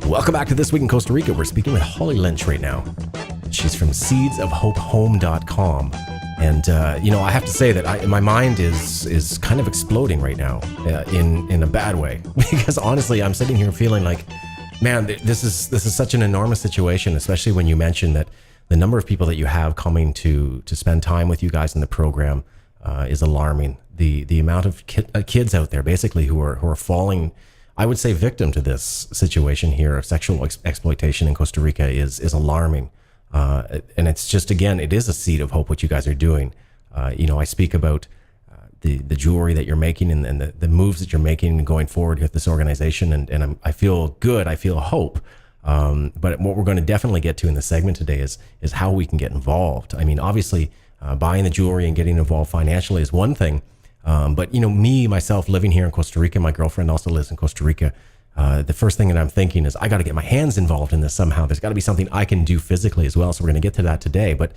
Welcome back to This Week in Costa Rica. We're speaking with Holly Lynch right now. She's from seedsofhopehome.com. And, I have to say that my mind is kind of exploding right now in a bad way. Because honestly, I'm sitting here feeling like, man, this is such an enormous situation, especially when you mention that the number of people that you have coming to spend time with you guys in the program is alarming. The amount of kids out there basically who are falling, I would say, victim to this situation here of sexual exploitation in Costa Rica is alarming. And it's just, again, it is a seed of hope what you guys are doing. I speak about the jewelry that you're making and the moves that you're making going forward with this organization. And I feel good. I feel hope. But what we're going to definitely get to in the segment today is how we can get involved. I mean, obviously, buying the jewelry and getting involved financially is one thing. But myself living here in Costa Rica, my girlfriend also lives in Costa Rica. The first thing that I'm thinking is I got to get my hands involved in this somehow. There's got to be something I can do physically as well. So we're going to get to that today. But,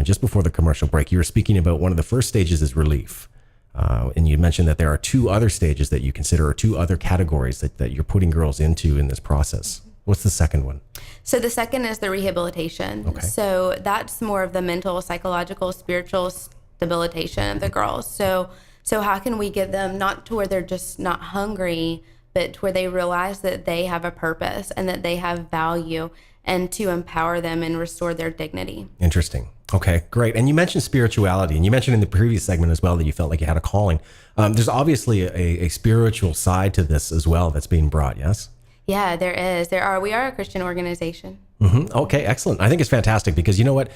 just before the commercial break, you were speaking about one of the first stages is relief. And you mentioned that there are two other stages that you consider, or two other categories that you're putting girls into in this process. What's the second one? So the second is the rehabilitation. Okay. So that's more of the mental, psychological, spiritual stabilization of the girls. So how can we get them not to where they're just not hungry, but to where they realize that they have a purpose and that they have value, and to empower them and restore their dignity. Interesting. Okay, great. And you mentioned spirituality, and you mentioned in the previous segment as well that you felt like you had a calling. There's obviously a spiritual side to this as well that's being brought, yes? Yeah, there is. We are a Christian organization. Mm-hmm. Okay, excellent. I think it's fantastic because you know what?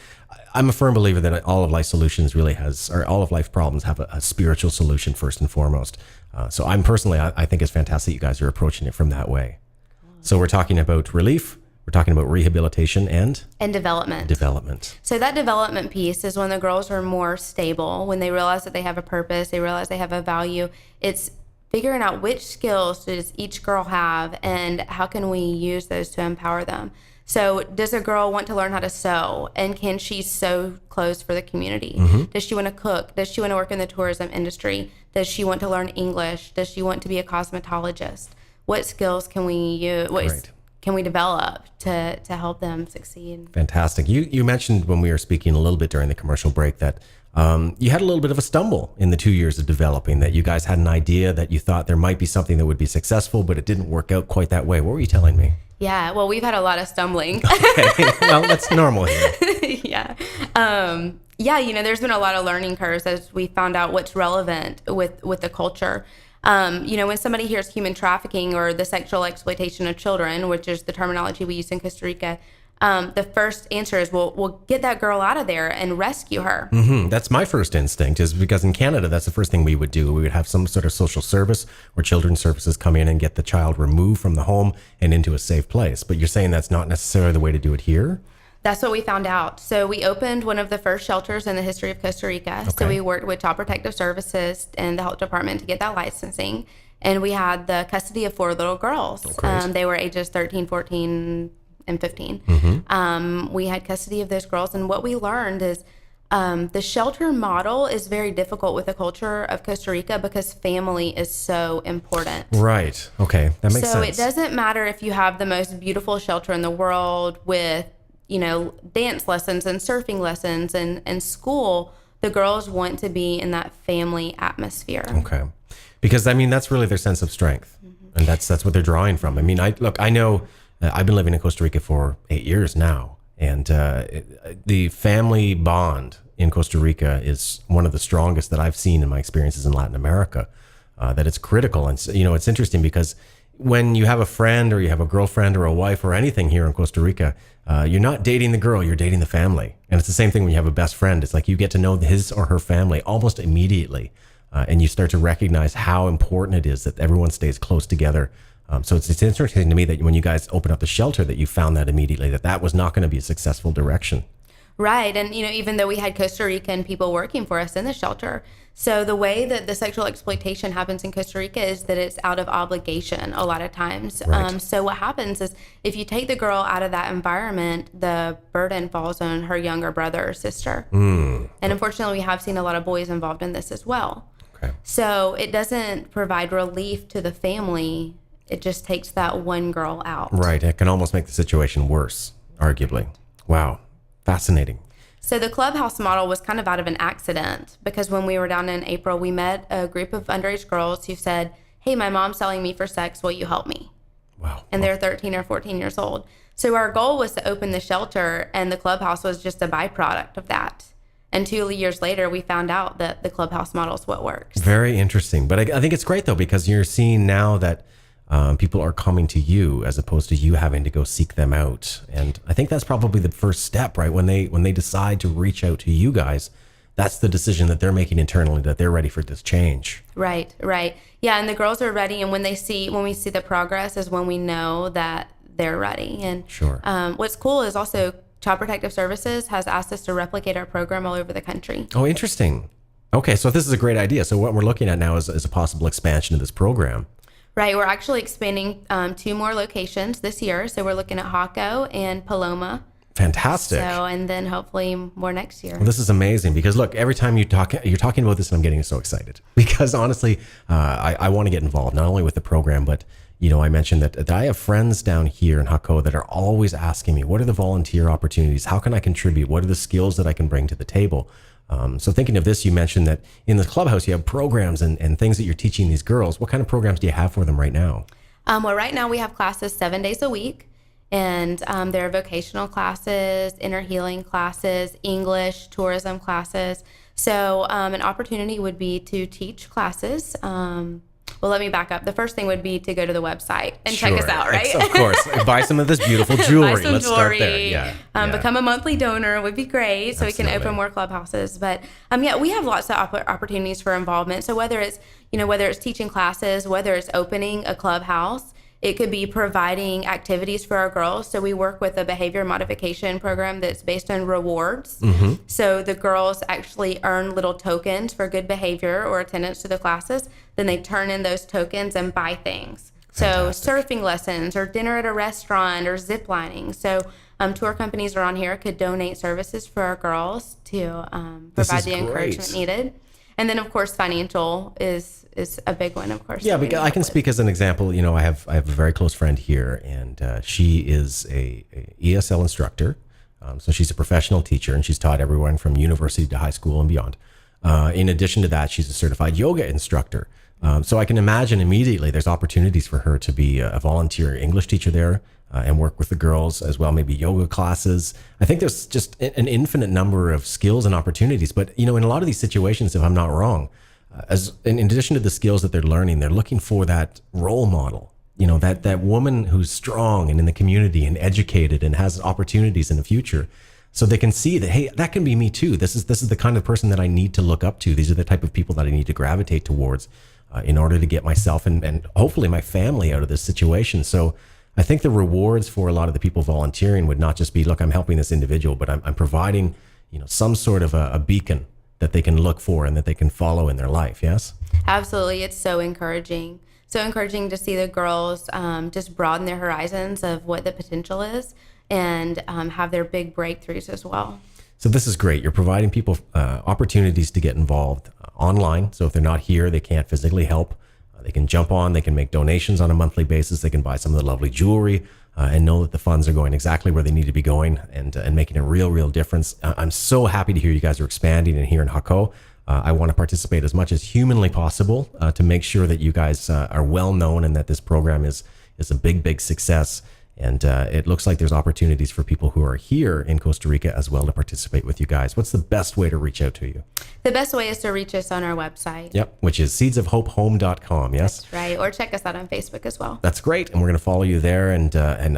I'm a firm believer that all of life solutions all of life problems have a spiritual solution first and foremost. So I think it's fantastic you guys are approaching it from that way. So we're talking about relief, we're talking about rehabilitation and development. So that development piece is when the girls are more stable, when they realize that they have a purpose, they realize they have a value. It's figuring out which skills does each girl have and how can we use those to empower them. So does a girl want to learn how to sew, and can she sew clothes for the community? Mm-hmm. Does she want to cook? Does she want to work in the tourism industry? Does she want to learn English? Does she want to be a cosmetologist? What skills can we use? Can we develop to help them succeed? Fantastic. You mentioned when we were speaking a little bit during the commercial break that you had a little bit of a stumble in the 2 years of developing, that you guys had an idea that you thought there might be something that would be successful, but it didn't work out quite that way. What were you telling me? Yeah, well, we've had a lot of stumbling. Okay, well, that's normal here. Yeah. There's been a lot of learning curves as we found out what's relevant with the culture. When somebody hears human trafficking or the sexual exploitation of children, which is the terminology we use in Costa Rica, the first answer is, we'll get that girl out of there and rescue her. Mm-hmm. That's my first instinct, is because in Canada, that's the first thing we would do. We would have some sort of social service where children's services come in and get the child removed from the home and into a safe place. But you're saying that's not necessarily the way to do it here? That's what we found out. So we opened one of the first shelters in the history of Costa Rica. Okay. So we worked with Child Protective Services and the health department to get that licensing. And we had the custody of 4 little girls. They were ages 13, 14, and 15. Mm-hmm. We had custody of those girls. And what we learned is the shelter model is very difficult with the culture of Costa Rica because family is so important. Right. Okay. That makes sense. So it doesn't matter if you have the most beautiful shelter in the world with dance lessons and surfing lessons and school. The girls want to be in that family atmosphere. Okay. Because, that's really their sense of strength. Mm-hmm. And that's what they're drawing from. I know I've been living in Costa Rica for 8 years now. And the family bond in Costa Rica is one of the strongest that I've seen in my experiences in Latin America, that it's critical. And, it's interesting because when you have a friend or you have a girlfriend or a wife or anything here in Costa Rica, you're not dating the girl, you're dating the family. And it's the same thing when you have a best friend. It's like you get to know his or her family almost immediately. And you start to recognize how important it is that everyone stays close together. So it's interesting to me that when you guys opened up the shelter that you found that immediately, that was not going to be a successful direction. Right. And, even though we had Costa Rican people working for us in the shelter, so the way that the sexual exploitation happens in Costa Rica is that it's out of obligation a lot of times. Right. So what happens is if you take the girl out of that environment, the burden falls on her younger brother or sister. And unfortunately, we have seen a lot of boys involved in this as well. Okay. So it doesn't provide relief to the family it just takes that one girl out. Right. It can almost make the situation worse, arguably. Wow. Fascinating. So the Clubhouse model was kind of out of an accident, because when we were down in April, we met a group of underage girls who said, hey, my mom's selling me for sex. Will you help me? Wow. And they're 13 or 14 years old. So our goal was to open the shelter, and the Clubhouse was just a byproduct of that. And 2 years later, we found out that the Clubhouse model is what works. Very interesting. But I think it's great, though, because you're seeing now that people are coming to you as opposed to you having to go seek them out. And I think that's probably the first step, right? When they decide to reach out to you guys, that's the decision that they're making internally, that they're ready for this change. Right. Yeah, and the girls are ready. And when we see the progress is when we know that they're ready. And sure. What's cool is also Child Protective Services has asked us to replicate our program all over the country. Oh, interesting. Okay, so this is a great idea. So what we're looking at now is a possible expansion of this program. Right. We're actually expanding 2 more locations this year. So we're looking at Jaco and Paloma. Fantastic. So, and then hopefully more next year. Well, this is amazing because look, every time you're talking about this, and I'm getting so excited because honestly, I want to get involved not only with the program, but I mentioned that I have friends down here in Jaco that are always asking me, what are the volunteer opportunities? How can I contribute? What are the skills that I can bring to the table? So thinking of this, you mentioned that in the Clubhouse, you have programs and things that you're teaching these girls. What kind of programs do you have for them right now? Well, right now we have classes 7 days a week, and there are vocational classes, inner healing classes, English, tourism classes. So an opportunity would be to teach classes. Well, let me back up. The first thing would be to go to the website and check us out, right? Of course. Buy some of this beautiful jewelry. Buy some Let's jewelry. Start there. Yeah. Become a monthly donor would be great, so Absolutely. we can open more clubhouses. But we have lots of opportunities for involvement. So whether it's teaching classes, whether it's opening a clubhouse, it could be providing activities for our girls. So we work with a behavior modification program that's based on rewards. Mm-hmm. So the girls actually earn little tokens for good behavior or attendance to the classes. Then they turn in those tokens and buy things. Fantastic. So surfing lessons or dinner at a restaurant or zip lining. So tour companies around here could donate services for our girls to provide the encouragement needed. And then, of course, financial is a big one, of course. Yeah, because I can speak as an example. I have a very close friend here, and she is a ESL instructor. So she's a professional teacher, and she's taught everyone from university to high school and beyond. In addition to that, she's a certified yoga instructor. So I can imagine immediately there's opportunities for her to be a volunteer English teacher there and work with the girls as well, maybe yoga classes. I think there's just an infinite number of skills and opportunities. But, in a lot of these situations, if I'm not wrong, in addition to the skills that they're learning, they're looking for that role model, that woman who's strong and in the community and educated and has opportunities in the future. So they can see that, hey, that can be me too. This is the kind of person that I need to look up to. These are the type of people that I need to gravitate towards in order to get myself and hopefully my family out of this situation. So I think the rewards for a lot of the people volunteering would not just be, look, I'm helping this individual, but I'm providing, some sort of a beacon that they can look for and that they can follow in their life. Yes? Absolutely. It's so encouraging. So encouraging to see the girls just broaden their horizons of what the potential is and have their big breakthroughs as well. So this is great. You're providing people opportunities to get involved online. So if they're not here, they can't physically help. They can jump on, they can make donations on a monthly basis. They can buy some of the lovely jewelry and know that the funds are going exactly where they need to be going and making a real difference. I'm so happy to hear you guys are expanding and here in Jaco. I want to participate as much as humanly possible to make sure that you guys are well known and that this program is a big success. And it looks like there's opportunities for people who are here in Costa Rica as well to participate with you guys. What's the best way to reach out to you? The best way is to reach us on our website. Yep, which is seedsofhopehome.com, yes? That's right, or check us out on Facebook as well. That's great, and we're going to follow you there. And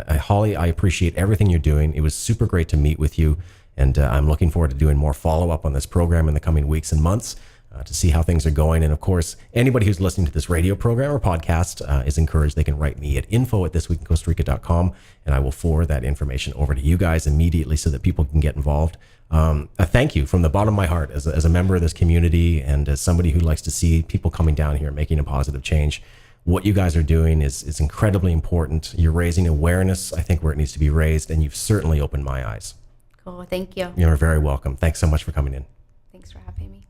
Holly, I appreciate everything you're doing. It was super great to meet with you, and I'm looking forward to doing more follow-up on this program in the coming weeks and months. To see how things are going. And of course, anybody who's listening to this radio program or podcast is encouraged. They can write me at info@thisweekincostarica.com, and I will forward that information over to you guys immediately so that people can get involved. Thank you from the bottom of my heart as a member of this community and as somebody who likes to see people coming down here and making a positive change. What you guys are doing is incredibly important. You're raising awareness, I think, where it needs to be raised, and you've certainly opened my eyes. Cool. Thank you. You're very welcome. Thanks so much for coming in. Thanks for having me.